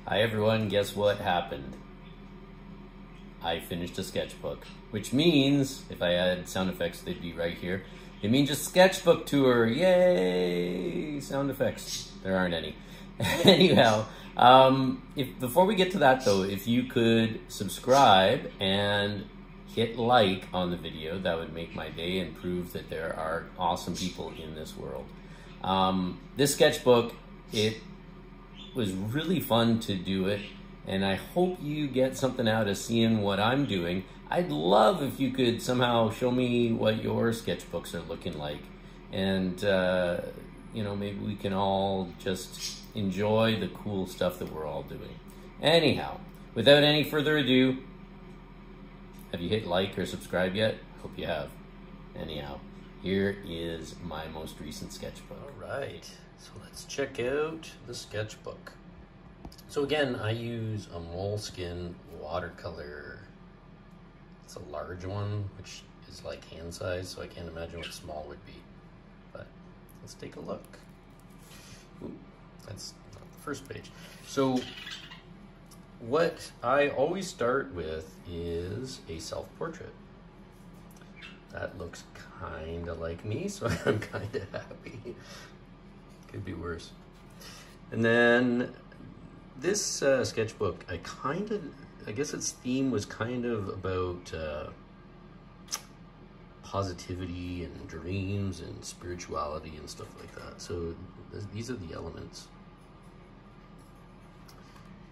Hi everyone, guess what happened? I finished a sketchbook, which means, if I add sound effects, they'd be right here. It means a sketchbook tour, yay! Sound effects, there aren't any. Anyhow, before we get to that though, if you could subscribe and hit like on the video, that would make my day and prove that there are awesome people in this world. This sketchbook, it was really fun to do it, and I hope you get something out of seeing what I'm doing. I'd love if you could somehow show me what your sketchbooks are looking like, and you know, maybe we can all just enjoy the cool stuff that we're all doing. Anyhow, without any further ado, have you hit like or subscribe yet? Hope you have. Anyhow, here is my most recent sketchbook. All right, so let's check out the sketchbook. So again, I use a Moleskine watercolor. It's a large one, which is like hand size, so I can't imagine what small would be. But let's take a look. Ooh, that's not the first page. So what I always start with is a self-portrait. That looks kind of like me, so I'm kind of happy. Could be worse. And then this sketchbook, I guess its theme was kind of about positivity and dreams and spirituality and stuff like that. So these are the elements.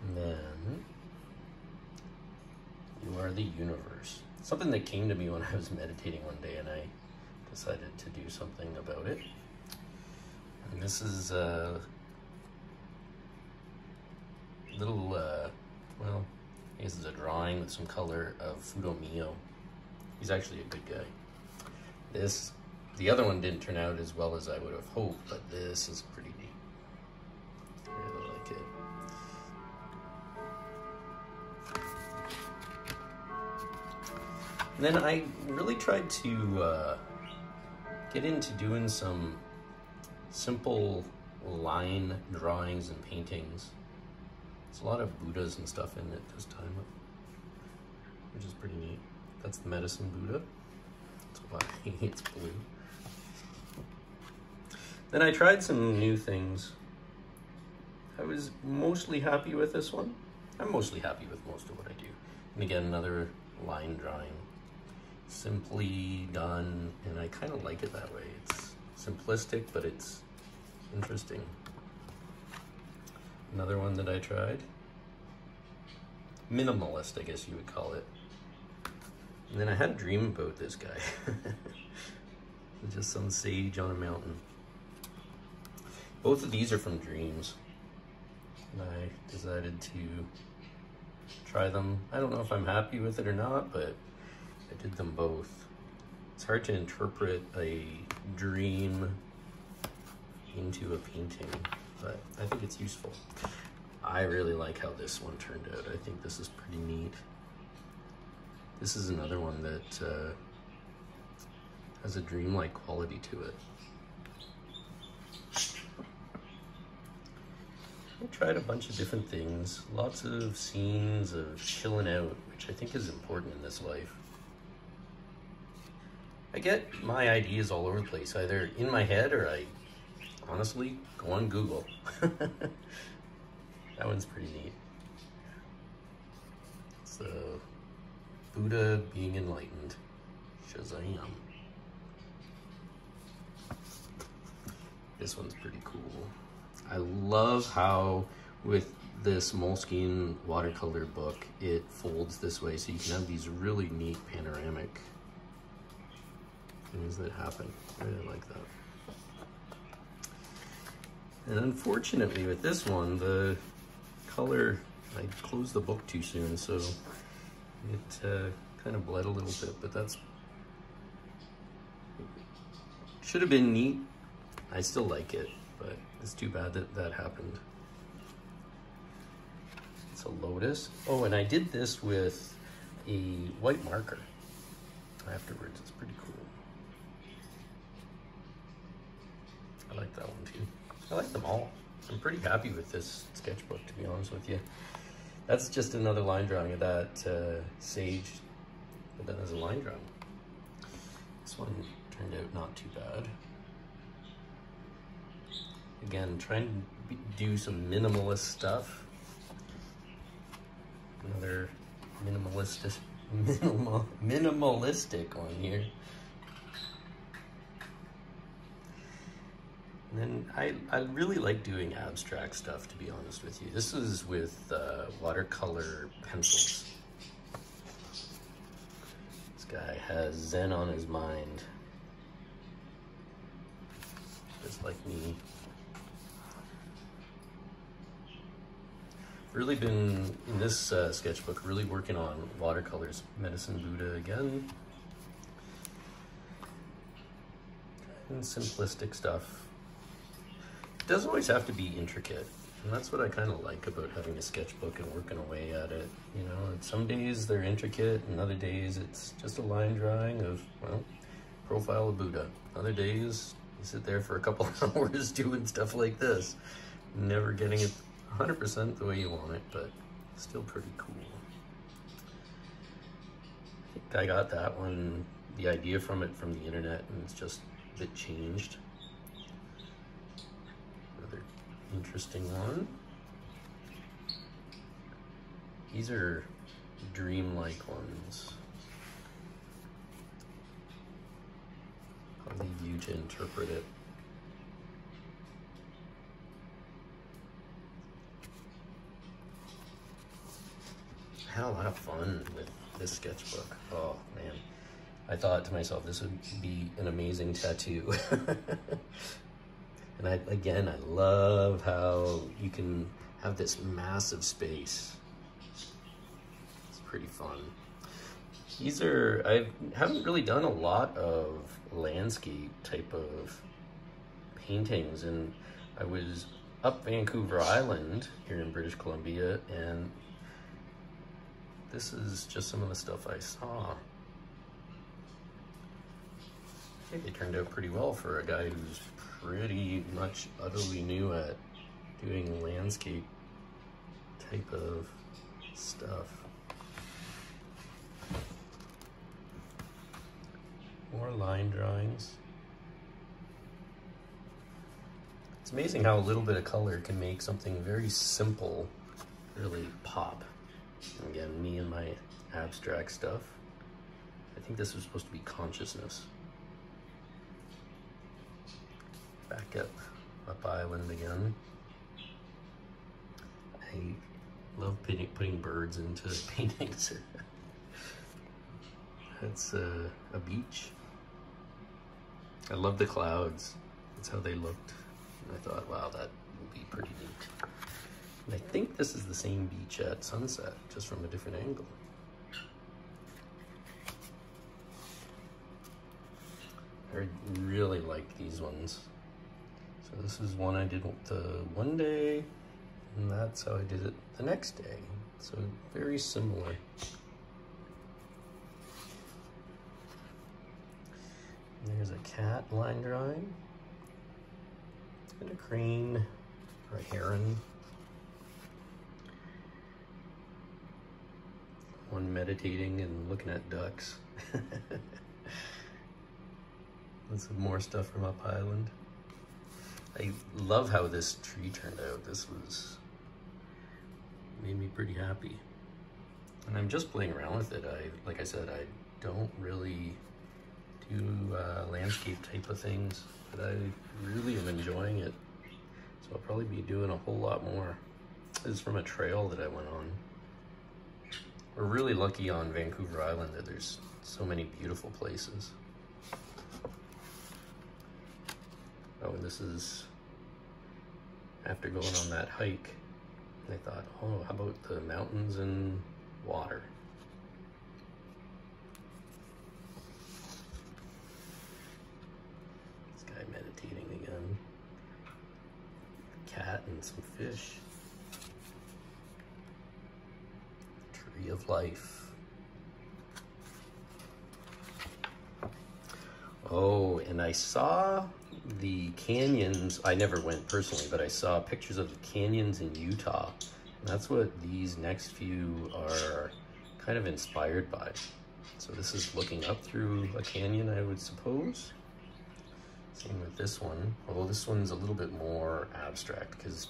And then you are the universe. Something that came to me when I was meditating one day, and I decided to do something about it. And this is a little, well, this is a drawing with some color of Fudomio. He's actually a good guy. The other one didn't turn out as well as I would have hoped, but this is pretty neat. I really like it. And then I really tried to get into doing some simple line drawings and paintings. There's a lot of Buddhas and stuff in it this time, which is pretty neat. That's the medicine Buddha. That's why it's blue. Then I tried some new things. I was mostly happy with this one. I'm mostly happy with most of what I do. And again, another line drawing. Simply done, and I kind of like it that way. It's simplistic, but it's interesting. Another one that I tried. Minimalist, I guess you would call it. And then I had a dream about this guy. Just some sage on a mountain. Both of these are from dreams. And I decided to try them. I don't know if I'm happy with it or not, but I did them both. It's hard to interpret a dream into a painting, but I think it's useful. I really like how this one turned out. I think this is pretty neat. This is another one that has a dreamlike quality to it. I tried a bunch of different things. Lots of scenes of chilling out, which I think is important in this life. I get my ideas all over the place, either in my head or I honestly go on Google. That one's pretty neat. It's the Buddha being enlightened. Shazam. This one's pretty cool. I love how with this Moleskine watercolor book, it folds this way, so you can have these really neat panoramic things that happen. I really like that. And unfortunately with this one, the color, I closed the book too soon, so it kind of bled a little bit, but that's, should have been neat. I still like it, but it's too bad that that happened. It's a lotus. Oh, and I did this with a white marker afterwards. It's pretty cool. I like that one too. I like them all. I'm pretty happy with this sketchbook, to be honest with you. That's just another line drawing of that sage, but then as a line drawing. This one turned out not too bad. Again, trying to do some minimalist stuff. Another minimalistic one here. And then I really like doing abstract stuff, to be honest with you. This is with watercolor pencils. This guy has Zen on his mind, just like me. Really been, in this sketchbook, really working on watercolors. Medicine Buddha again. And simplistic stuff. It doesn't always have to be intricate. And that's what I kind of like about having a sketchbook and working away at it. You know, some days they're intricate and other days it's just a line drawing of, well, profile of Buddha. Other days you sit there for a couple hours doing stuff like this. Never getting it 100% the way you want it, but still pretty cool. I think I got that one, the idea from it from the internet, and it's just a bit changed. Another interesting one. These are dreamlike ones. I'll leave you to interpret it. I had a lot of fun with this sketchbook. Oh man, I thought to myself this would be an amazing tattoo. And I love how you can have this massive space. It's pretty fun. These are, I haven't really done a lot of landscape type of paintings, and I was up Vancouver Island here in British Columbia, and this is just some of the stuff I saw. I think it turned out pretty well for a guy who's pretty much utterly new at doing landscape type of stuff. More line drawings. It's amazing how a little bit of color can make something very simple really pop. Again, me and my abstract stuff. I think this was supposed to be consciousness. Back up island again. I love putting birds into paintings. That's a beach. I love the clouds. That's how they looked. And I thought, wow, that would be pretty neat. And I think this is the same beach at sunset, just from a different angle. I really like these ones. So this is one I did one day, and that's how I did it the next day. So very similar. And there's a cat line drawing, and a crane, or a heron. One meditating and looking at ducks. And some more stuff from up island. I love how this tree turned out. This made me pretty happy. And I'm just playing around with it. Like I said, I don't really do landscape type of things, but I really am enjoying it. So I'll probably be doing a whole lot more. This is from a trail that I went on. We're really lucky on Vancouver Island that there's so many beautiful places. Oh, and this is after going on that hike. I thought, oh, how about the mountains and water? This guy meditating again. Cat and some fish. Tree of life. Oh, and I saw the canyons, I never went personally, but I saw pictures of the canyons in Utah. And that's what these next few are kind of inspired by. So this is looking up through a canyon, I would suppose. Same with this one, although this one's a little bit more abstract because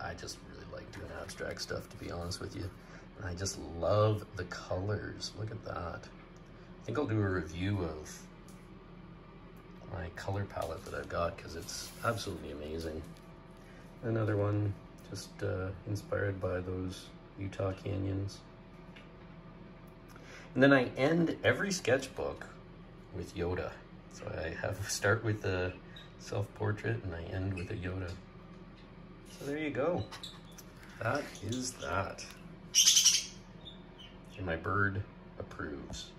I just really like doing abstract stuff, to be honest with you. And I just love the colors. Look at that. I think I'll do a review of my color palette that I've got because it's absolutely amazing. Another one just inspired by those Utah canyons. And then I end every sketchbook with Yoda. So I start with a self-portrait and I end with a Yoda. So there you go. That is that. And my bird approves.